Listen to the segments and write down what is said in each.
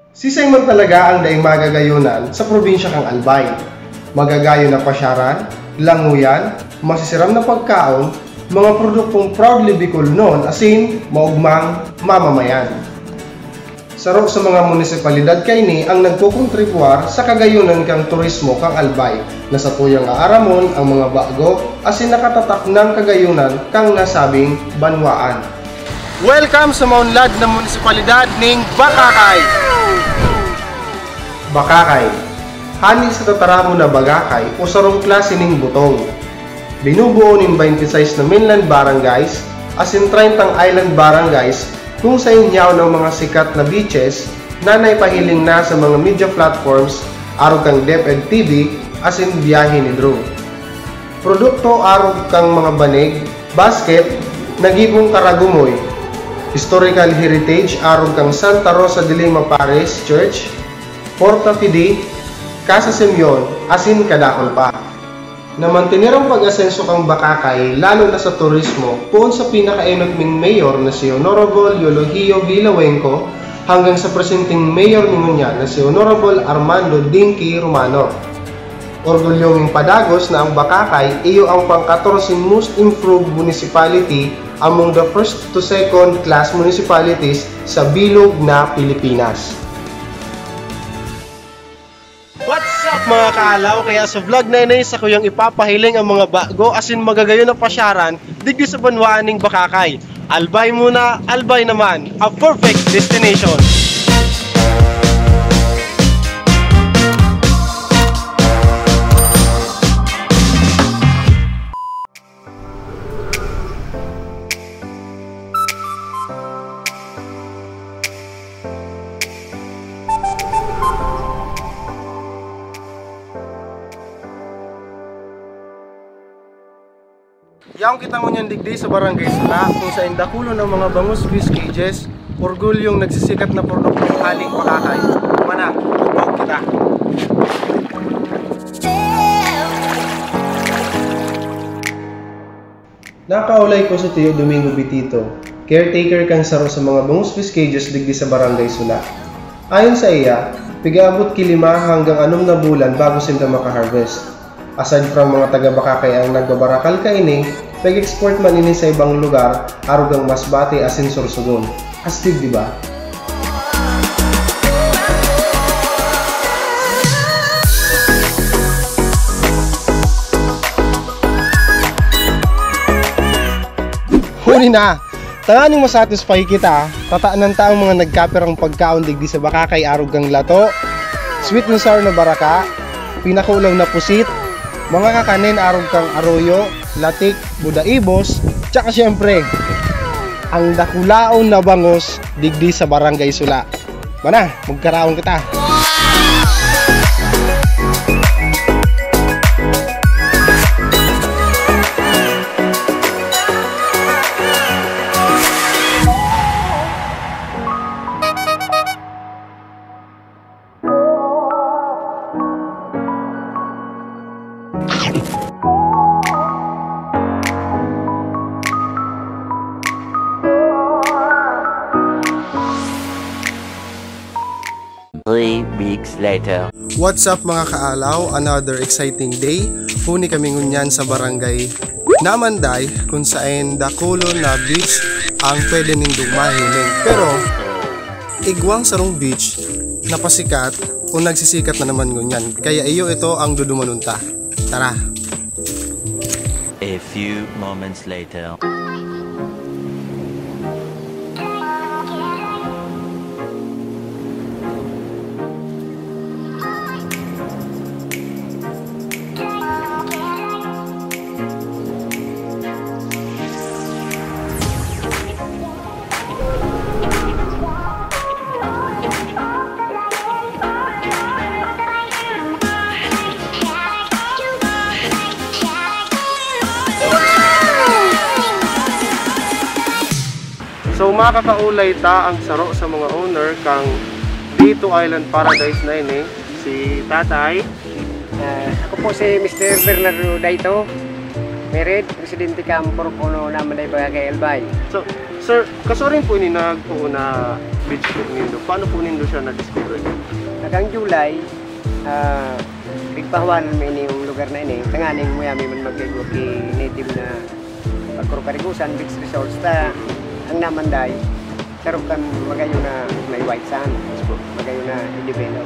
Si Simon talaga ang daing magagayunan sa probinsya kang Albay. Magagayo na pasyaran, languyan, masisiram na pagkaon, mga produktong proudly Bicol noon asin maugmang mamamayan. Saro sa mga munisipalidad kay ni ang nagkukontribuar sa kagayunan kang turismo kang Albay na sa tuyang aaramon ang mga bago asin nakatatak ng kagayunan kang nasabing banwaan. Welcome sa maunlad na munisipalidad ning Bakakay. Bakakay, hani sa tataramo na bagakay o sarong klase ning butong. Binubuo ning 26 na mainland barangays asin 30 island barangays kung sa inyaw ng mga sikat na beaches na naipahiling na sa mga media platforms arog kang DepEd TV asin biyahe ni Drew. Produkto arog kang mga banig, basket, nagibong karagumoy, historical heritage arog kang Santa Rosa de Lima Parish Church, Porta Fide, Casa Simeon, asin kadakol pa. Na mantinirang pag-asenso kang Bakakay lalo na sa turismo poon sa pinakainot ming mayor na si Honorable Eulogio Villawenco hanggang sa presenteng mayor ningunya na si Honorable Armando Dinky Romano. Orgulyong padagos na ang Bakakay iyo ang pang-14 most improved municipality among the first to second class municipalities sa bilog na Pilipinas. What's up mga kaalaw? Kaya sa vlog na inay sa kuyang ipapahiling ang mga bago asin magagayon na pasyaran digdi sa banwaan ning Bakakay. Albay muna, Albay naman, a perfect destination. Yang kita ngunyan digdi sa Barangay Sula kung sa indakulo ng mga bangus fish cages, orgulyong nagsisikat na produktong haling Bakakay. Mana, huwag kita. Nakaulay ko sa Tio Domingo Bitito, caretaker kang saro sa mga bangus fish cages digdi sa Barangay Sula. Ayon sa iya, pigaabot kilima hanggang 6 na bulan bago sila makaharvest. Aside from mga taga-Bakakay ang nagbabarakal kaini, pag-export man ini sa ibang lugar, arugang Masbate asin Sorsogon. Astig, di ba? Huli na! Tanganing masatisfy kita, tataan ng taong mga nagkaperang pagkaon digdi sa Bakakay arugang lato, sweet and sour na baraka, pinakulaw na pusit, mga kakanin arog kang aroyo, latik, budaibos, tsaka syempre, ang dakulaon na bangos digdi sa Barangay Sula. Mana, magkaraon kita. Later. What's up mga kaalaw? Another exciting day. Huni kami ngunyan sa barangay Namanday kung saan dakulo na beach ang pwede nindong mahiling. Pero igwang sarong beach napasikat o nagsisikat na naman ngunyan. Kaya iyo ito ang dudumanunta. Tara! A few moments later. So makakaulay ta ang saro sa mga owner kang Dito Island Paradise na ini, si Tatay. Ako po si Mr. Bernardo Daito, married, presidente Kampor Puno naman ay Bakakay Albay. So Sir, kaso rin po ini nagpo na beach po nindo. Paano po nindo siya na-discover? Hanggang July, bigpahawanan mo ini yung lugar na ini. Tanganing mo yami man mag-igwa native na pagkurukarigusan, beach resorts ta. Ang namanday, karoon kan magayo na may white sand. Magayo na i-develop.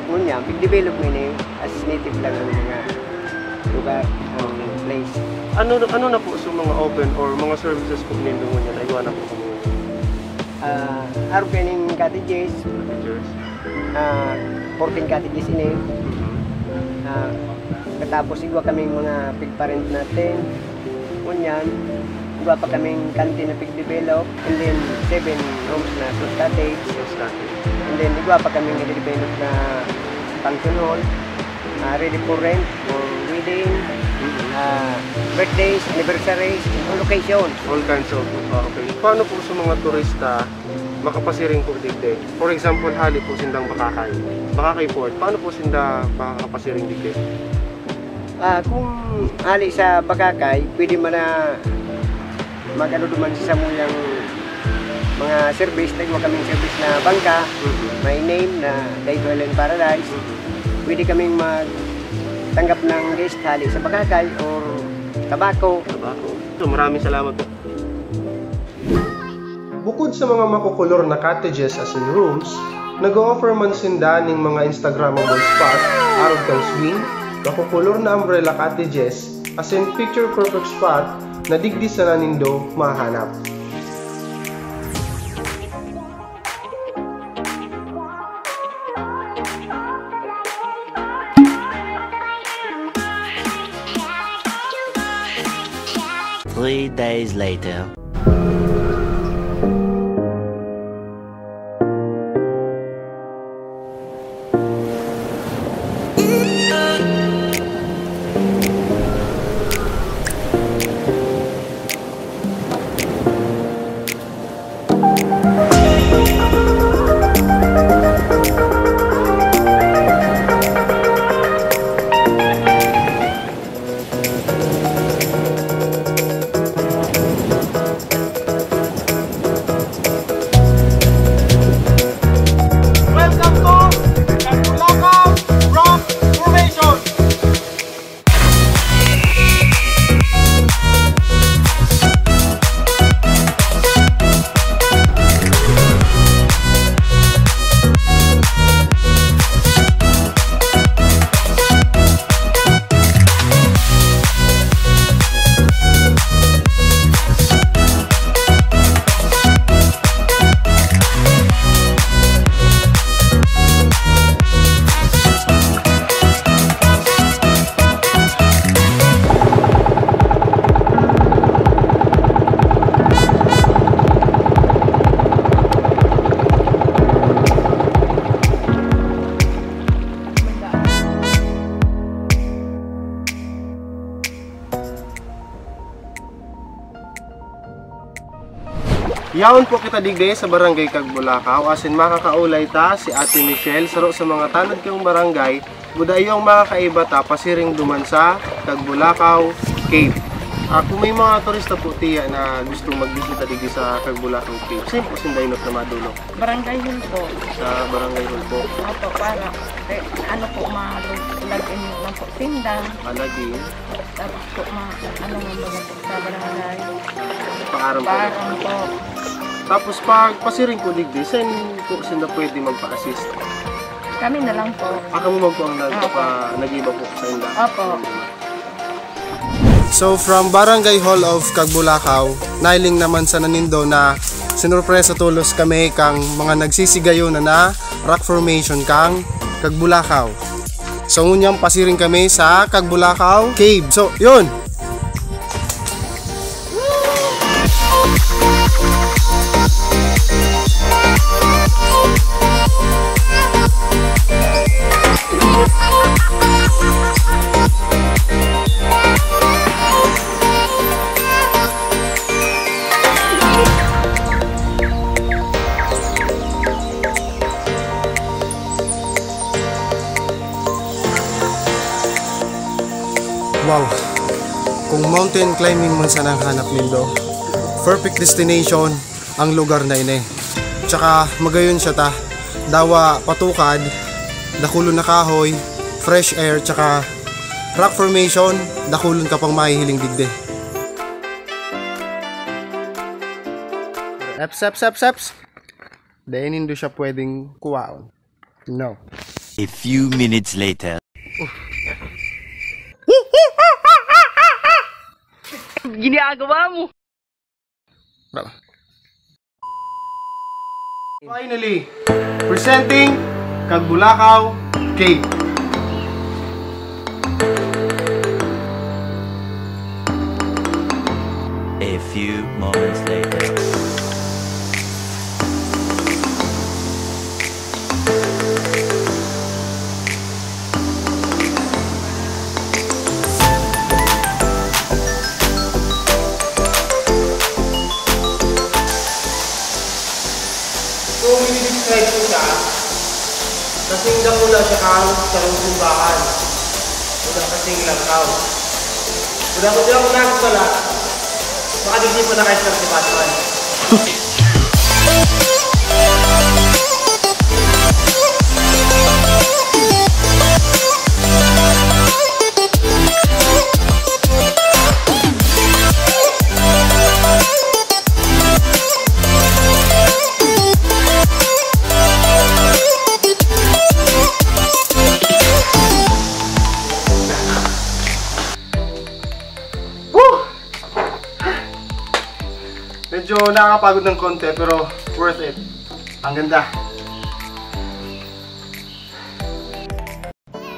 Ngunya, big-develop mo ini as native lang ang mga lugar, ang place. Ano na po sa mga open or mga services po nindo niya na iwan na po kamo? Arupianing cottages, 14 cottages ini. Katapos igwa kaming mga pig-parent natin. Ngunyan, igwa pa kaming kantin na pig-develop. And then 7 rooms na fruit cottage. And then igwa pa kaming i-develop na function hall. Ready for rent, for wedding, birthdays, anniversaries, on location. All kinds of okay. Paano po sa mga turista makapasiring po dito? For example, hali po sindang Bakakay Port. Paano po sinda makakapasiring dito? Kung hali sa Bakakay, pwede man na mag-ano duman sa samuyang mga service. Nagwa kaming service na bangka, may name na Daito Island Paradise. Pwede kaming magtanggap ng guest hali sa Bakakay or tabako. So, maraming salamat po. Bukod sa mga makukulor na cottages as in rooms, nag-o-offer man sinda ng mga Instagrammable spot, arog kang swing, makukulor na umbrella cottages as in picture perfect spot na digdi sa nanindo mahanap. Three days later. Yaon po kita digde sa barangay Kagbulakaw asin makakaulay ta si Ate Michelle saro sa mga tanod kong barangay budayong makakaiba ta pasiring duman sa Kagbulakaw Cave. Kung may mga turista po tiya na gusto magbisita digde sa Kagbulakaw Cave, saan po sindaynot na madulo? Barangay Hall po. Sa Barangay Hall po. Opo, para ano po, malagin lang po tinda. Alagin. Tapos po, ano nga mga po sa barangay. Paaram po. Paaram po. Tapos pag pasiring po digde, saan po sila pwede magpa-assist? Kami na lang po. Ako mo po ang nag-iba po sa inda. Opo. So from Barangay Hall of Kagbulakaw, nailing naman sa nanindo na sinurpresa tulos kami kang mga nagsisigayo na rock formation kang Kagbulakaw. So ngunyang pasiring kami sa Kagbulakaw Cave. So yun! Wow! Kung mountain climbing man sa nanghanap nindo, perfect destination ang lugar na ini. Tsaka magayon siya ta, dawa patukad, dakulon na kahoy, fresh air, tsaka rock formation, dakulon ka pang mahihiling digde. Eps. Dahil hindi siya pwedeng kuwaon. No. A few minutes later. Ginagawa mo. Bravo. Finally, presenting Kagbulakaw Cake. A few moments later. Kung i-describe ko siya, kasing dakula siya kao sa simbahan. Udah kasing langkaw. Udah ko nasa pala, baka di pa na kayo si Batman. Medyo nakakapagod ng konti pero worth it. Ang ganda.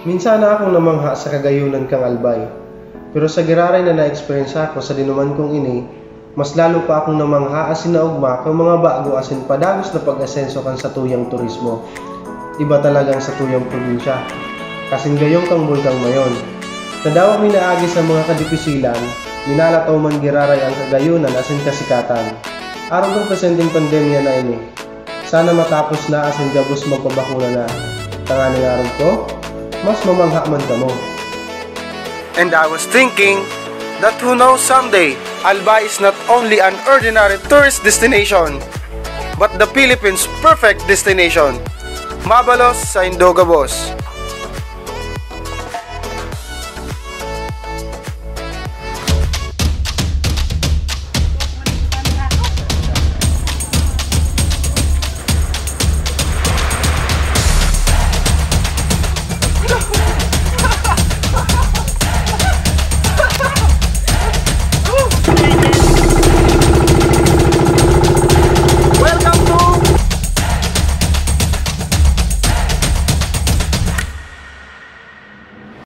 Minsan na akong namangha sa kagayunan kang Albay. Pero sa giraray na na-experience ako sa dinuman kong ini, mas lalo pa akong namangha asin na ugma kang mga bago asin padagos na pag-asenso kan sa tuyang turismo. Iba talagang sa tuyang probinsya. Kasing gayong kang bulkang mayon. Nadawang minaagi sa mga kadipisilan, minalataw man giraray ang kagayunan asin kasikatan. Araw ng presenteng pandemya na ini. Sana matapos na asin gabos magpabakuna na. Tanganing araw ko, mas mamangha man ka mo. And I was thinking that who knows someday, Albay is not only an ordinary tourist destination, but the Philippines' perfect destination. Mabalos sa Indogabos.